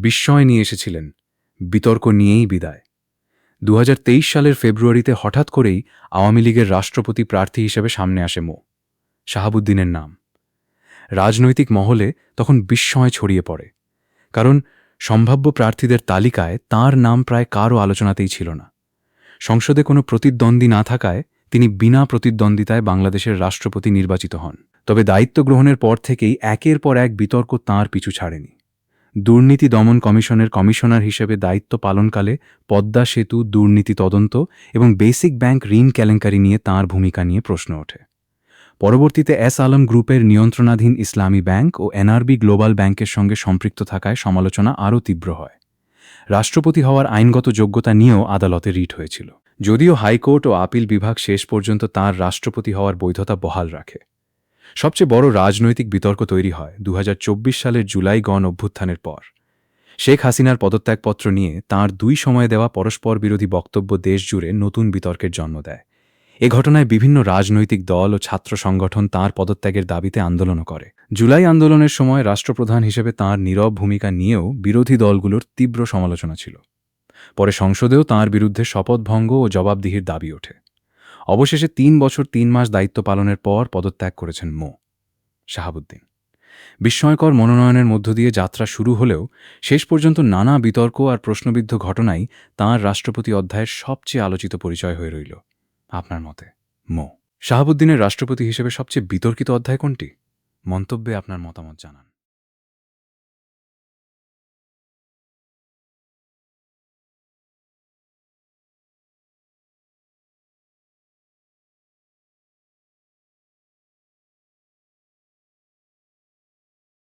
বিস্ময় নিয়ে এসেছিলেন, বিতর্ক নিয়েই বিদায়। ২০২৩ সালের ফেব্রুয়ারিতে হঠাৎ করেই আওয়ামী লীগের রাষ্ট্রপতি প্রার্থী হিসেবে সামনে আসে মো. শাহাবুদ্দিনের নাম। রাজনৈতিক মহলে তখন বিস্ময় ছড়িয়ে পড়ে, কারণ সম্ভাব্য প্রার্থীদের তালিকায় তাঁর নাম প্রায় কারও আলোচনাতেই ছিল না। সংসদে কোনো প্রতিদ্বন্দ্বী না থাকায় তিনি বিনা প্রতিদ্বন্দ্বিতায় বাংলাদেশের রাষ্ট্রপতি নির্বাচিত হন। তবে দায়িত্ব গ্রহণের পর থেকেই একের পর এক বিতর্ক তাঁর পিছু ছাড়েনি। দুর্নীতি দমন কমিশনের কমিশনার হিসেবে দায়িত্ব পালনকালে পদ্মা সেতু দুর্নীতি তদন্ত এবং বেসিক ব্যাংক ঋণ কেলেঙ্কারি নিয়ে তাঁর ভূমিকা নিয়ে প্রশ্ন ওঠে। পরবর্তীতে এস আলম গ্রুপের নিয়ন্ত্রণাধীন ইসলামী ব্যাংক ও এনআরবি গ্লোবাল ব্যাংকের সঙ্গে সম্পৃক্ত থাকায় সমালোচনা আরও তীব্র হয়। রাষ্ট্রপতি হওয়ার আইনগত যোগ্যতা নিয়েও আদালতে রিট হয়েছিল, যদিও হাইকোর্ট ও আপিল বিভাগ শেষ পর্যন্ত তাঁর রাষ্ট্রপতি হওয়ার বৈধতা বহাল রাখে। সবচেয়ে বড় রাজনৈতিক বিতর্ক তৈরি হয় ২০২৪ সালের জুলাই গণ অভ্যুত্থানের পর। শেখ হাসিনার পদত্যাগপত্র নিয়ে তাঁর ২ সময়ে দেওয়া পরস্পর বিরোধী বক্তব্য দেশজুড়ে নতুন বিতর্কের জন্ম দেয়। এ ঘটনায় বিভিন্ন রাজনৈতিক দল ও ছাত্র সংগঠন তাঁর পদত্যাগের দাবিতে আন্দোলনও করে। জুলাই আন্দোলনের সময় রাষ্ট্রপ্রধান হিসেবে তাঁর নীরব ভূমিকা নিয়েও বিরোধী দলগুলোর তীব্র সমালোচনা ছিল। পরে সংসদেও তাঁর বিরুদ্ধে শপথভঙ্গ ও জবাবদিহির দাবি ওঠে। অবশেষে ৩ বছর ৩ মাস দায়িত্ব পালনের পর পদত্যাগ করেছেন মো. শাহাবুদ্দিন। বিস্ময়কর মনোনয়নের মধ্য দিয়ে যাত্রা শুরু হলেও শেষ পর্যন্ত নানা বিতর্ক আর প্রশ্নবিদ্ধ ঘটনাই তাঁর রাষ্ট্রপতি অধ্যায়ের সবচেয়ে আলোচিত পরিচয় হয়ে রইল। আপনার মতে মো. শাহাবুদ্দিনের রাষ্ট্রপতি হিসেবে সবচেয়ে বিতর্কিত অধ্যায় কোনটি? মন্তব্যে আপনার মতামত জানান।